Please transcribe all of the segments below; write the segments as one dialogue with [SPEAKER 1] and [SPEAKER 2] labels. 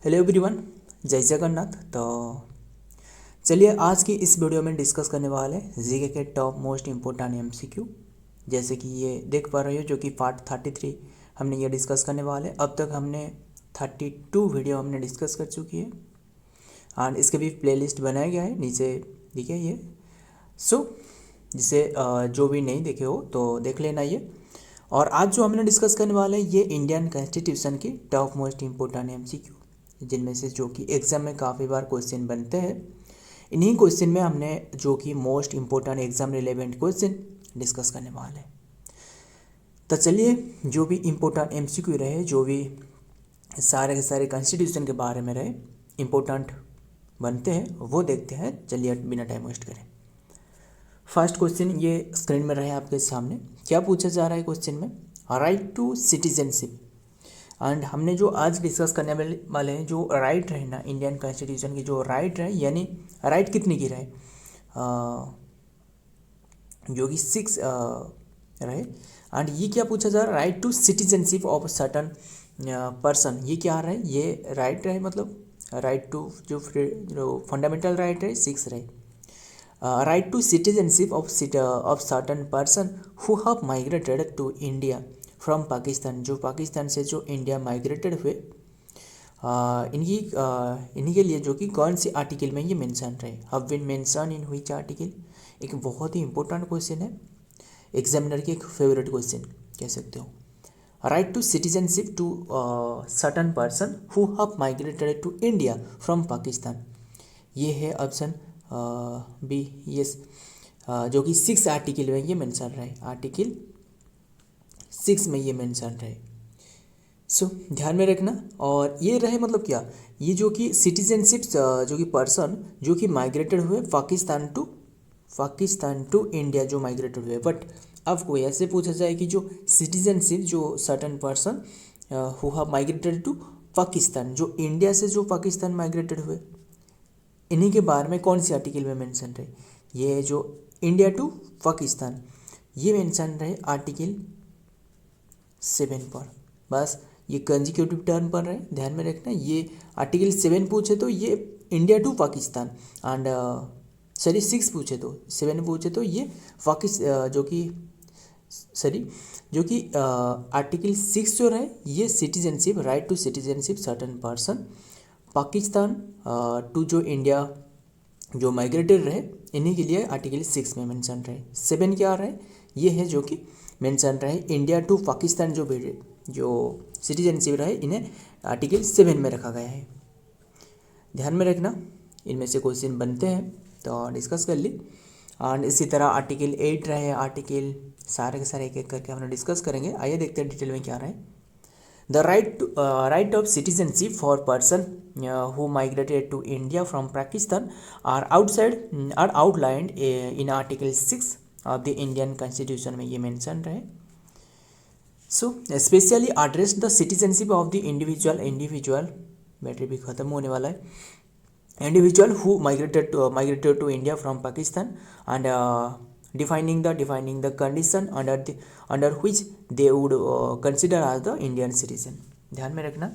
[SPEAKER 1] Hello everyone, जय जगन्नाथ। तो चलिए आज की इस वीडियो में डिस्कस करने वाले जीके के टॉप मोस्ट इम्पोर्टेंट एमसीक्यू। जैसे कि ये देख पा रहे हो जो कि पार्ट 33 हमने ये डिस्कस करने वाले। अब तक हमने 32 वीडियो हमने डिस्कस कर चुकी है एंड इसके भी प्लेलिस्ट बनाया गया है नीचे दिखे ये। जिसे जो भी नहीं देखे हो तो देख लेना ये। और आज जो हमने डिस्कस करने वाले हैं ये इंडियन कॉन्स्टिट्यूशन की टॉप मोस्ट इम्पोर्टेंट एमसीक्यू, जिनमें से जो कि एग्ज़ाम में काफ़ी बार क्वेश्चन बनते हैं। इन्हीं क्वेश्चन में हमने जो कि most important exam relevant question discuss करने वाले हैं। तो चलिए जो भी इम्पोर्टेंट एमसीक्यू रहे, जो भी सारे के सारे कॉन्स्टिट्यूशन के बारे में रहे इम्पोर्टेंट बनते हैं वो देखते हैं। चलिए बिना टाइम वेस्ट करें, फर्स्ट क्वेश्चन ये स्क्रीन में रहे आपके सामने। क्या पूछा जा रहा है क्वेश्चन में? Right to citizenship. एंड हमने जो आज डिस्कस करने वाले हैं जो राइट रहे ना इंडियन कॉन्स्टिट्यूशन की, जो राइट रहे यानी राइट कितनी की रहे, जो कि 6 रहे। एंड ये क्या पूछा जा रहा है? Right to citizenship of certain person. ये क्या रहे? ये राइट रहे, मतलब राइट टू जो फंडामेंटल राइट रहे 6 रहे। Right to citizenship of certain person who have migrated to India from Pakistan. जो पाकिस्तान से जो इंडिया माइग्रेटेड हुए, इन्हीं के लिए जो कि कौन सी आर्टिकल में ये मेंशन रहे, have been mention in which article. एक बहुत ही इंपॉर्टेंट क्वेश्चन है, एग्जामिनर की एक फेवरेट क्वेश्चन कह सकते हो। Right to citizenship to certain person who have migrated to India from Pakistan. ये है ऑप्शन बी, यस, जो कि 6 आर्टिकल में ये मेंशन रहे, आर्टिकल 6 में ये मेंशन रहे। ध्यान में रखना। और ये रहे मतलब क्या, ये जो कि सिटीजनशिप जो कि पर्सन जो कि माइग्रेटेड हुए पाकिस्तान टू इंडिया जो माइग्रेटेड हुए। बट अब कोई ऐसे पूछा जाए कि जो सिटीजनशिप जो certain person who have migrated to Pakistan, जो इंडिया से जो पाकिस्तान माइग्रेटेड हुए, इन्हीं के बारे में कौन सी आर्टिकल में मेंशन रहे? ये जो इंडिया टू पाकिस्तान ये मेंशन रहे आर्टिकल 7 पर। बस ये कंजिक्यूटिव टर्म पर रहे, ध्यान में रखना। ये आर्टिकल 7 पूछे तो ये इंडिया टू पाकिस्तान एंड 6 पूछे तो 7 पूछे तो ये जो कि आर्टिकल 6 जो रहे ये citizenship, right to citizenship certain person Pakistan to जो इंडिया जो माइग्रेटेड रहे, इन्हीं के लिए आर्टिकल 6 में मेंशन रहे। 7 क्या रहे? ये है जो कि मेंशन रहे इंडिया टू पाकिस्तान जो सिटीजनशिप रहे, इन्हें आर्टिकल 7 में रखा गया है। ध्यान में रखना, इनमें से क्वेश्चन बनते हैं तो डिस्कस कर ली। एंड इसी तरह आर्टिकल 8 रहे, आर्टिकल सारे के सारे एक एक करके हम डिस्कस करेंगे। आइए देखते हैं डिटेल में क्या रहे। The right of citizenship for person who migrated to India from Pakistan are outlined in Article 6 of the Indian Constitution में ये mention रहे। Especially address the citizenship of the individual battery भी ख़त्म होने वाला है, individual who migrated to India from Pakistan and defining the condition under which they would consider as the Indian citizen। ध्यान में रखना।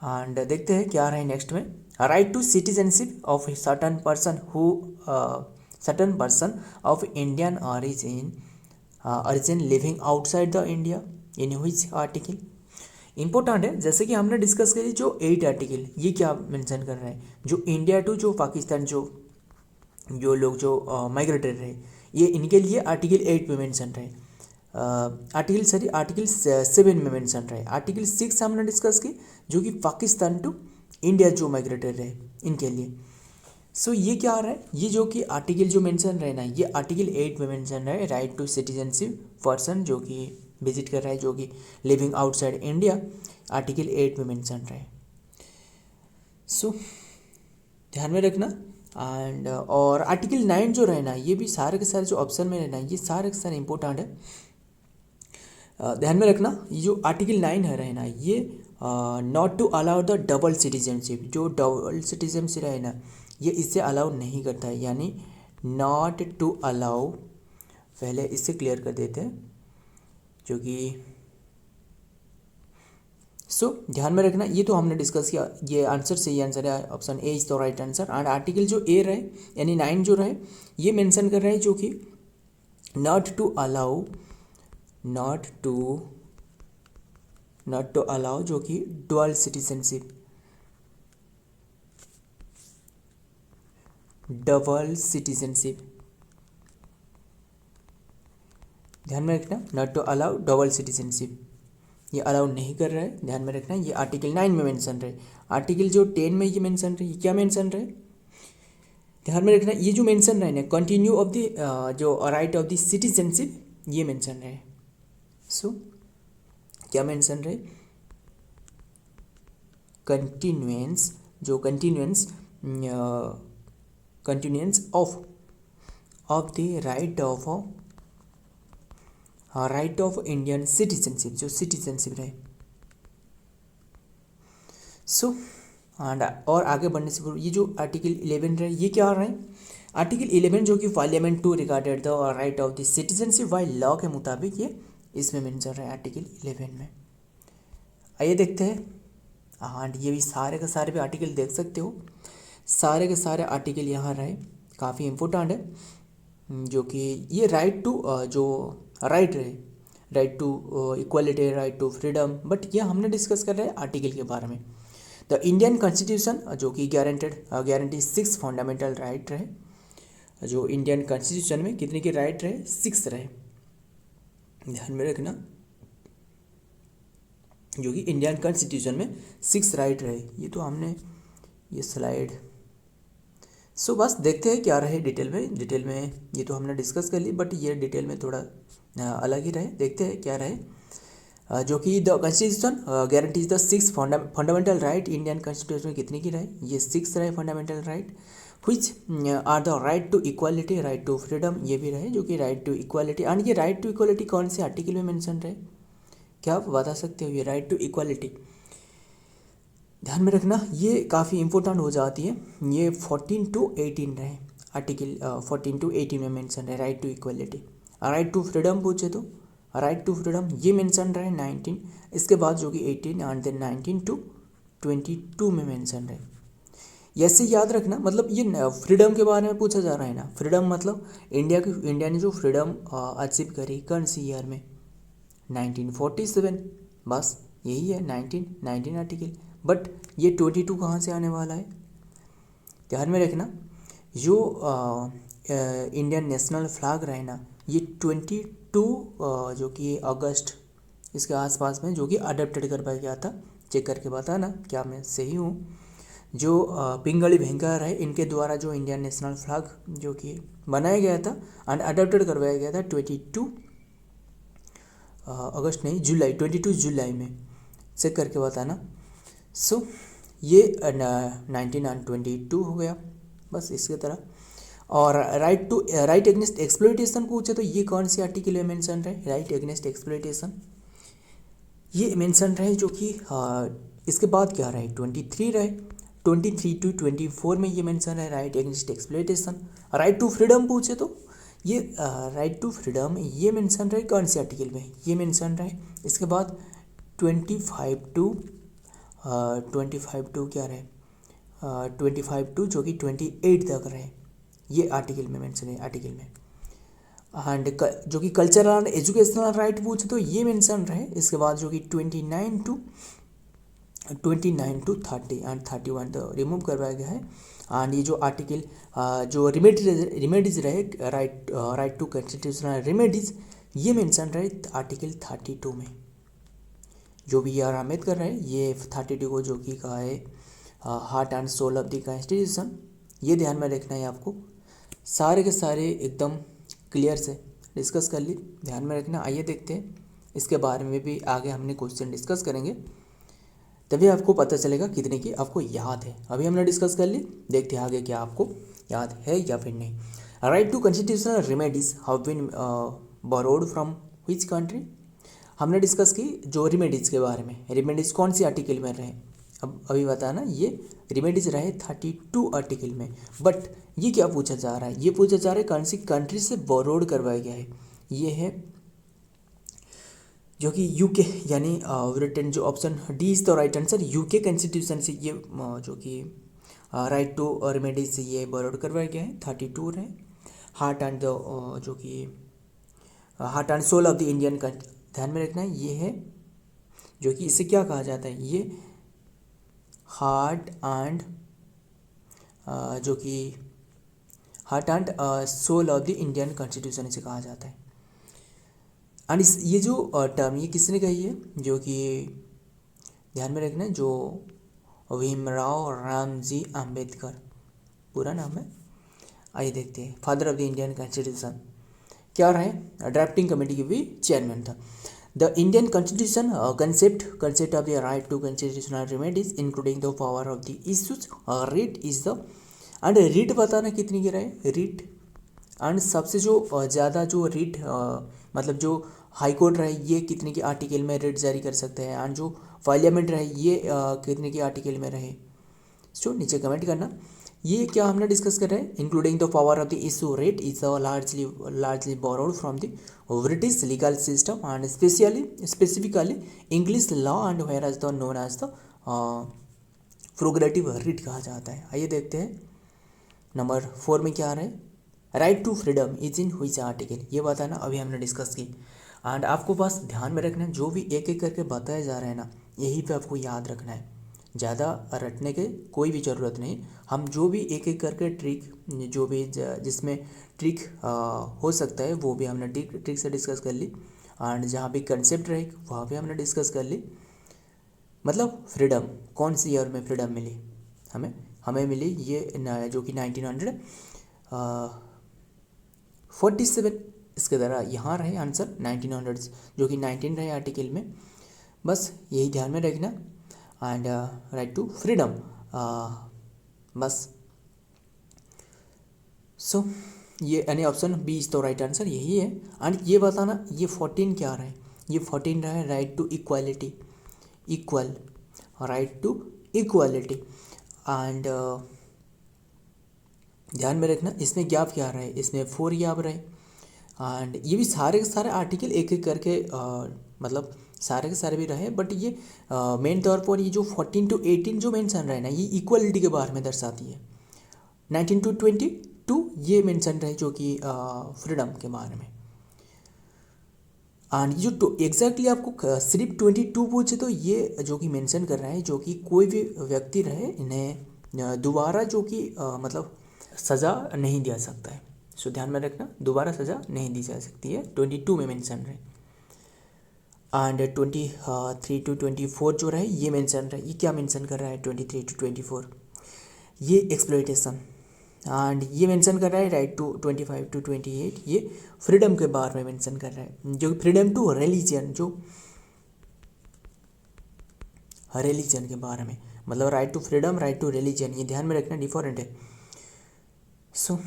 [SPEAKER 1] एंड देखते हैं क्या रहे नेक्स्ट में। Right to citizenship of certain person of Indian origin living outside the India in which article. Important है, जैसे कि हमने डिस्कस करी जो 8 आर्टिकल, ये क्या मेंशन कर रहे हैं? जो इंडिया टू जो पाकिस्तान जो लोग जो माइग्रेटेड रहे, ये इनके लिए आर्टिकल 8 में मेंशन रहे। आर्टिकल 7 में मेंशन रहे। आर्टिकल 6 हमने डिस्कस की जो कि पाकिस्तान टू इंडिया जो माइग्रेटेड रहे, इनके लिए। ये क्या आ रहा है? ये जो कि आर्टिकल जो मेंशन रहे ना, ये आर्टिकल 8 में मेंशन रहे। राइट टू सिटीजनशिप पर्सन जो कि विजिट कर रहा है, जो कि लिविंग आउटसाइड इंडिया, आर्टिकल 8 में मेंशन रहे। ध्यान में रखना। एंड और आर्टिकल 9 जो रहे ना, ये भी सारे के सारे जो ऑप्शन में रहना, ये सारे के सारे इंपॉर्टेंट है। ध्यान में रखना, ये जो आर्टिकल 9 है रहे ना, ये not to allow the double citizenship. जो डबल सिटीजनशिप रहे ना, ये इससे अलाउ नहीं करता है, यानी नॉट टू अलाउ। पहले इससे क्लियर कर देते हैं, जो कि सो ध्यान में रखना, ये तो हमने डिस्कस किया, ये आंसर सही आंसर है, option A is the right answer. And article जो ए रहे यानी 9 जो रहे ये मेंशन कर रहे हैं जो कि नॉट टू अलाउ जो कि डुअल सिटीजनशिप, डबल सिटीजनशिप, ध्यान में रखना, not to allow double citizenship, ये अलाउ नहीं कर रहा है, ध्यान में रखना। ये आर्टिकल 9 में मेंशन रहे। आर्टिकल जो 10 में ये मेंशन रहे, ये क्या मेंशन रहे, ध्यान में रखना, ये जो मेंशन रहे ना कंटिन्यू ऑफ द जो राइट ऑफ द सिटीजनशिप, ये मेंशन रहे। सो क्या मेंशन रहे, कंटिन्यूएंस, जो continuance of the right of Indian citizenship, जो सिटीजनशिप रहे। सो एंड और आगे बढ़ने से ये जो आर्टिकल 11 रहे ये क्या रहे, आर्टिकल 11 जो कि parliament to regarded the right of the citizenship by law के मुताबिक ये इसमें मेंशन रहे आर्टिकल 11 में। आइए देखते हैं। हाँ, ये भी सारे के सारे भी आर्टिकल देख सकते हो, सारे के सारे आर्टिकल यहाँ रहे, काफ़ी इम्पोर्टेंट है, जो कि ये राइट टू जो राइट रहे, right to equality, right to freedom, but ये हमने डिस्कस कर रहे हैं आर्टिकल के बारे में। द इंडियन कॉन्स्टिट्यूशन जो कि गारंटी 6 फंडामेंटल राइट रहे, जो इंडियन कॉन्स्टिट्यूशन में कितने के राइट रहे, 6 रहे, ध्यान में रखना, जो कि इंडियन कॉन्स्टिट्यूशन में 6 राइट रहे। ये तो हमने ये स्लाइड, सो बस देखते हैं क्या रहे डिटेल में ये तो हमने डिस्कस कर ली, बट ये डिटेल में थोड़ा अलग ही रहे, देखते हैं क्या रहे। जो कि the constitution guarantees the 6 fundamental right, Indian constitution में कितने की रहे, ये 6 रहे fundamental right, which are the right to equality, right to freedom, ये भी रहे, जो कि राइट टू इक्वालिटी। एंड ये राइट टू इक्वालिटी कौन से आर्टिकल में मेंशन रहे, क्या आप बता सकते हो, ये राइट टू इक्वालिटी, ध्यान में रखना, ये काफ़ी इंपॉर्टेंट हो जाती है, ये 14 to 18 रहे, आर्टिकल 14 to 18 में मेंशन रहे right to equality. Right to freedom पूछे तो राइट टू फ्रीडम ये मेंशन रहे 19, इसके बाद जो कि 18 एंड देन 19 to 22 में मेंशन रहे। ऐसे याद रखना, मतलब ये फ्रीडम के बारे में पूछा जा रहा है ना, फ्रीडम मतलब इंडिया ने जो फ्रीडम अचीव करी कौन सी ईयर में, 1947, बस यही है 19 आर्टिकल, बट ये 22 कहाँ से आने वाला है, ध्यान में रखना। जो इंडियन नेशनल फ्लैग रहे ना, ये 22 जो कि अगस्त इसके आसपास में जो कि अडॉप्टेड कर पाया गया था, चेक करके बताना क्या मैं सही हूँ। जो पिंगली भेंकर रहे इनके द्वारा जो इंडियन नेशनल फ्लैग जो कि बनाया गया था एंड अडॉप्टेड करवाया गया था 22 अगस्त नहीं जुलाई, 22 जुलाई में, चेक करके बताना। सो ये 19 एंड 22 हो गया, बस इसकी तरह। और राइट एगेंस्ट एक्सप्लॉइटेशन पूछे तो ये कौन सी आर्टिकल में मेंशन रहे, राइट एगेंस्ट एक्सप्लॉइटेशन ये मेंशन रहे, जो कि इसके बाद क्या रहे 23 रहे, 23 to 24 में ये मेंशन है right against exploitation. Right to freedom पूछे तो ये राइट टू फ्रीडम ये मेंशन रहे कौन से आर्टिकल में, ये मेंशन रहे। इसके बाद 25 टू क्या रहे 25 टू जो कि 28 तक रहे, ये आर्टिकल में मेंशन है आर्टिकल में। एंड जो कि कल्चरल एंड एजुकेशनल राइट पूछे तो ये मेंशन रहे। इसके बाद जो कि 29 to 30 एंड 31 तो रिमूव करवाया गया है। एंड ये जो आर्टिकल जो रिमेडीज रहे राइट टू कॉन्स्टिट्यूशनल रिमेडीज ये मेंशन रहे आर्टिकल 32 में। जो भी आर अम्बेडकर रहे ये 32 को जो कि कहा है heart and soul of the constitution, ये ध्यान में रखना है आपको। सारे के सारे एकदम क्लियर से डिस्कस कर ली, ध्यान में रखना। आइए देखते हैं इसके बारे में भी आगे हमने क्वेश्चन डिस्कस करेंगे, तभी आपको पता चलेगा कितने की आपको याद है। अभी हमने डिस्कस कर ली, देखते हैं आगे क्या आपको याद है या फिर नहीं। Right to constitutional remedies have been borrowed from which country, हमने डिस्कस की जो रेमेडीज़ के बारे में। रेमेडीज़ कौन सी आर्टिकल में रहे, अब अभी बताना। ये रेमेडीज़ रहे 32 आर्टिकल में, बट ये क्या पूछा जा रहा है, ये पूछा जा रहा है कौन सी कंट्री से बोरोड करवाया गया है। ये है जो कि यूके यानी ब्रिटेन, जो option D is the right answer. UK constitution से ये जो कि राइट टू रेमेडी से ये बॉरोड करवाया गया है। 32 है हार्ट एंड द जो कि heart and soul of the Indian का ध्यान में रखना है। ये है जो कि इसे क्या कहा जाता है, ये हार्ट एंड जो कि heart and soul of the Indian constitution इसे कहा जाता है। एंड इस ये जो टर्म ये किसने कही है, जो कि ध्यान में रखना है, जो भीमराव रामजी अंबेडकर पूरा नाम है। आइए देखते हैं, father of the Indian constitution क्या रहे, ड्राफ्टिंग कमेटी के भी चेयरमैन था। The Indian constitution concept of the right to constitutional remedies including the power of the issues writ is the and writ बताना कितनी की रहे, रीट एंड सबसे जो ज़्यादा जो रीट मतलब जो हाई कोर्ट रहे ये कितने के आर्टिकल में रीट जारी कर सकते हैं, एंड जो पार्लियामेंट रहे ये कितने के आर्टिकल में रहे। सो नीचे कमेंट करना। ये क्या हमने डिस्कस कर रहे हैं, including the power of the issue writ is largely borrowed from the British legal system and specifically English law and where as the known as the prerogative writ कहा जाता है। आइए देखते हैं नंबर 4 में क्या आ रहा है, right to freedom is in which article, ये बताना अभी हमने डिस्कस की। एंड आपको बस ध्यान में रखना है जो भी एक एक करके बताया जा रहा है ना, यही पे आपको याद रखना है, ज़्यादा रटने के कोई भी ज़रूरत नहीं। हम जो भी एक एक करके ट्रिक, जो भी जिसमें ट्रिक हो सकता है वो भी हमने ट्रिक से डिस्कस कर ली, एंड जहाँ भी कंसेप्ट रहे वहाँ भी हमने डिस्कस कर ली। मतलब फ्रीडम कौन सी ईयर में फ्रीडम मिली हमें मिली ये जो कि 1947 इसके द्वारा यहाँ रहे आंसर 1900 जो कि 19 रहे आर्टिकल में, बस यही ध्यान में रखना। एंड राइट टू फ्रीडम बस। सो ये यानी ऑप्शन बी इज तो राइट आंसर यही है। एंड ये बताना ये 14 क्या रहा है, ये 14 रहा है right to equality, equal right to equality. And ध्यान में रखना इसमें गैप क्या रहा है, इसमें 4 गैप रहे। एंड ये भी सारे के सारे आर्टिकल एक एक करके मतलब सारे के सारे भी रहे, बट ये मेन तौर पर ये जो 14 to 18 जो मेंशन रहे ना, ये इक्वलिटी के बारे में दर्शाती है। 19 to 22 ये मेंशन रहे जो कि फ्रीडम के बारे में। एंड जो एग्जैक्टली आपको सिर्फ 22 पूछे तो ये जो कि मेंशन कर रहा है जो कि कोई भी व्यक्ति रहे इन्हें दोबारा जो कि मतलब सज़ा नहीं दिया सकता है। सो ध्यान में रखना दोबारा सज़ा नहीं दी जा सकती है, 22 में मेंशन रहे। एंड 23 to 24 जो रहे ये मेंशन रहे, ये क्या मेंशन कर रहा है 23 to 24, ये एक्सप्लॉइटेशन। एंड ये मेंशन कर रहा है राइट टू 25 to 28 ये फ्रीडम के बारे में मेंशन कर रहा है, जो फ्रीडम टू रिलीजन, जो रिलीजन के बारे में, मतलब right to freedom right to religion, ये ध्यान में रखना डिफरेंट है। सो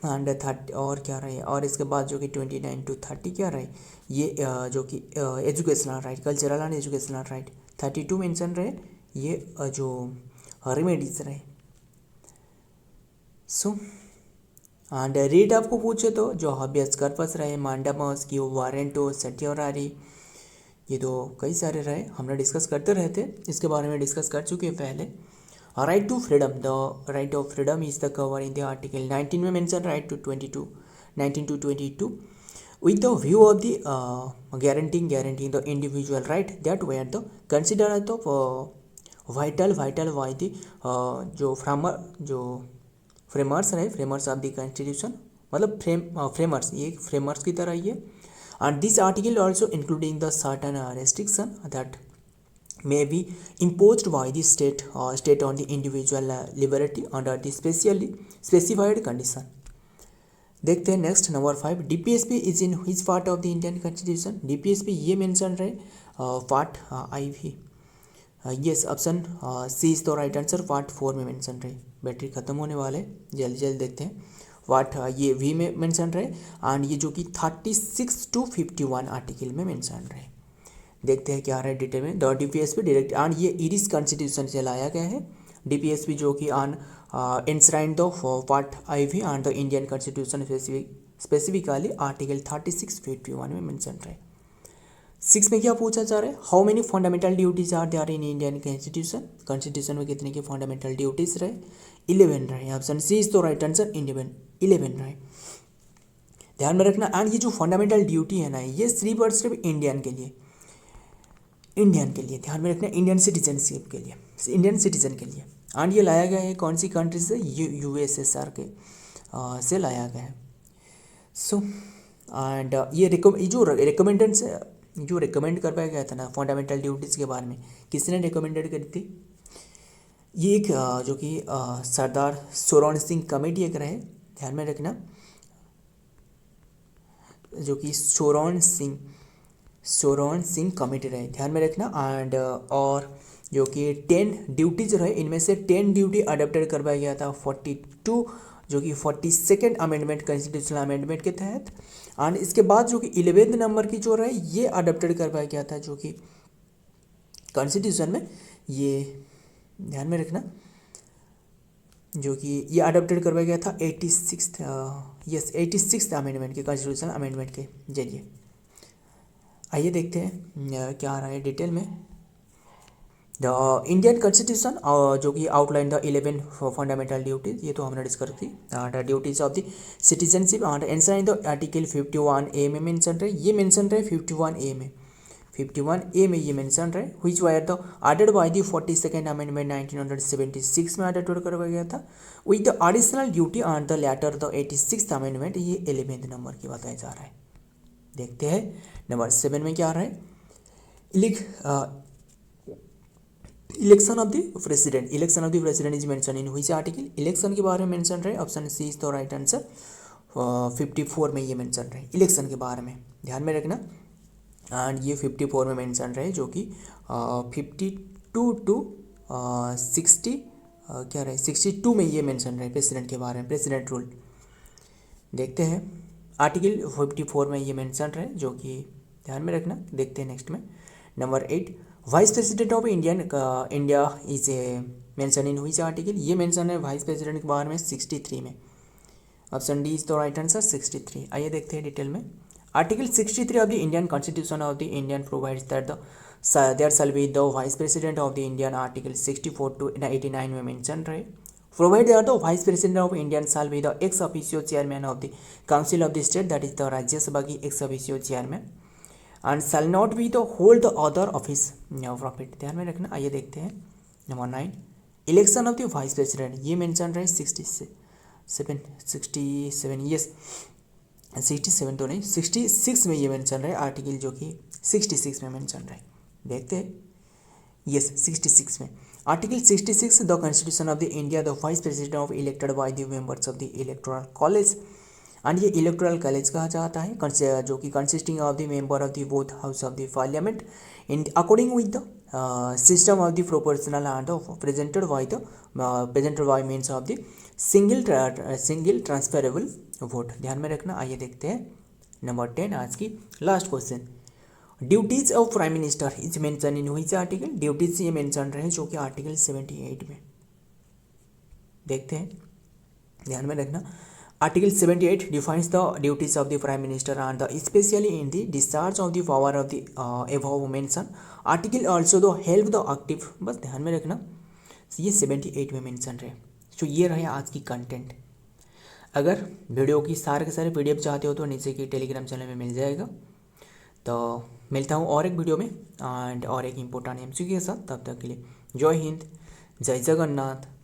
[SPEAKER 1] एंड 30 और क्या रहे, और इसके बाद जो कि 29 to 30 क्या रहे, ये जो कि educational right, cultural and educational right. 32 mention रहे ये जो रेमेडीज रहे। सो एंड रेट आपको पूछे तो जो हबियस कर्पस रहे, मांडामस की वारंटो सट्योरारी, ये तो कई सारे रहे, हमने डिस्कस करते रहते, इसके बारे में डिस्कस कर चुके हैं पहले। Right to freedom, the right of freedom is the cover in the article 19 में mention right to 22 19 to 22 with the view of the guaranteeing the individual right that were the considered of vital by the जो framers रहे, framers of the constitution, मतलब framers, ये framers की तरह ही है। And this article also including the certain restriction that may be imposed by the state on the individual liberty under the specified condition। देखते हैं next number 5, DPSP is in which part of the Indian constitution. DPSP ये mention रहे part I भी, yes option C is the right answer, part 4 में mention रहे। Battery खत्म होने वाले, जल्दी जल्दी देखते हैं। पार्ट ये वी में मेंशन रहे, एंड ये जो कि 36 to 51 आर्टिकल में मेंशन रहे। देखते हैं क्या रहा है डिटेल में। द डीपीएसपी डायरेक्ट, एंड ये इरिस कॉन्स्टिट्यूशन से लाया गया है डीपीएसपी जो कि on enshrined the part IV and the Indian Constitution specifically article 3651 में मेंशन रहे। 6 में क्या पूछा जा रहा है, how many fundamental duties are there in Indian constitution, constitution में कितने की फंडामेंटल ड्यूटीज रहे, 11 रहे, ऑप्शन सी इज तो राइट आंसर, 11 रहे। ध्यान में रखना, एंड ये जो फंडामेंटल ड्यूटी है ना, ये सिर्फ और सिर्फ इंडियन के लिए, ध्यान में रखना, इंडियन सिटीजनशिप के लिए, इंडियन सिटीजन के लिए। एंड ये लाया गया है कौन सी कंट्री से, यूएसएसआर के से लाया गया है। सो एंड ये जो रिकमेंडेड से जो रिकमेंड कर पाया गया था ना फंडामेंटल ड्यूटीज़ के बारे में, किसने रिकमेंडेड करी थी, ये एक जो कि सरदार सोरण सिंह कमेटी एक रहे, ध्यान में रखना, जो कि सोरण सिंह कमेटी रहे, ध्यान में रखना। एंड और जो कि 10 ड्यूटीज रहे, इनमें से 10 ड्यूटी अडॉप्टेड करवाया गया था 42 जो कि 42nd अमेंडमेंट कॉन्स्टिट्यूशनल अमेंडमेंट के तहत। एंड इसके बाद जो कि 11वें नंबर की जो रहे ये अडॉप्टेड करवाया गया था जो कि कॉन्स्टिट्यूशन में, ये ध्यान में रखना, जो कि ये अडॉप्टेड करवाया गया था 86th अमेंडमेंट के, कॉन्स्टिट्यूशनल अमेंडमेंट के जरिए। आइए देखते हैं क्या आ रहा है डिटेल में। द इंडियन कॉन्स्टिट्यूशन जो कि आउटलाइन द 11 फंडामेंटल ड्यूटीज, ये तो हमने डिस्कस की। Duties of the citizenship and answer in the article 51A में मेंशन रहे, ये मेंशन रहे 51A में, 51A में ये मेंशन रहे, which were the added by the 42nd amendment 1976 में एडेड करवाया गया था, with the additional duty and the later the 86th amendment, ये 11वें नंबर की बताया जा रहा है। देखते हैं नंबर 7 में क्या आ रहा है, election of the president, is mention in which article, election के बारे में मेंशन रहे, ऑप्शन सी इज तो राइट आंसर, 54 में ये मेंशन रहे, इलेक्शन के बारे में, ध्यान में रखना। एंड ये 54 में मेंशन रहे, जो कि 52 टू 60 क्या रहे, 62 में ये मेंशन रहे प्रेसिडेंट के बारे में, प्रेसिडेंट रूल। देखते हैं आर्टिकल 54 में ये मेंशन रहे, जो कि ध्यान में रखना। देखते हैं नेक्स्ट में number 8, vice president of India is a mention in which article, ये मेंशन है वाइस प्रेसिडेंट के बारे में 63 में, option D is the right answer, 63। आइए देखते हैं डिटेल में। Article 63 of the Indian constitution of the Indian provides that there shall be the vice president of the Indian, article 64 to 89 में मेंशन रहे, provide that the vice president of Indian shall be the ex officio chairman of the council of the state, that is the Rajya Sabha की ex officio chairman, and shall not be the hold the other office of it, ध्यान में रखना। आइए देखते हैं number 9, election of the vice president, ये mention रहे 67 yes 67 तो नहीं 66 में ये मेंशन रहे, आर्टिकल जो कि 66 में मेंशन रहे। देखते हैं यस 66 में, article 66 the constitution of the India, the vice president of elected by the members of the electoral college, and ये इलेक्टोरल कॉलेज कहा जाता है, जो कि consisting of the member of the both house of the parliament in according with the system of the proportional and presented by means of the single transferable vote, ध्यान में रखना। आइए देखते हैं नंबर 10, आज की last question, duties of prime minister is mention in which article, duties ये mention रहे जो कि आर्टिकल 78 में। देखते हैं, ध्यान में रखना, article 78 defines the duties of the prime minister and especially in the discharge of the power of the above mentioned article also the help the active, बस ध्यान में रखना ये 78 में मेंशन रहे। तो ये रहे आज की कंटेंट। अगर वीडियो की सारे के सारे PDF चाहते हो तो नीचे की टेलीग्राम चैनल में मिल जाएगा। तो मिलता हूँ और एक वीडियो में एंड और एक इम्पोर्टेंट MCQ के साथ। तब तक के लिए जय हिंद, जय जगन्नाथ।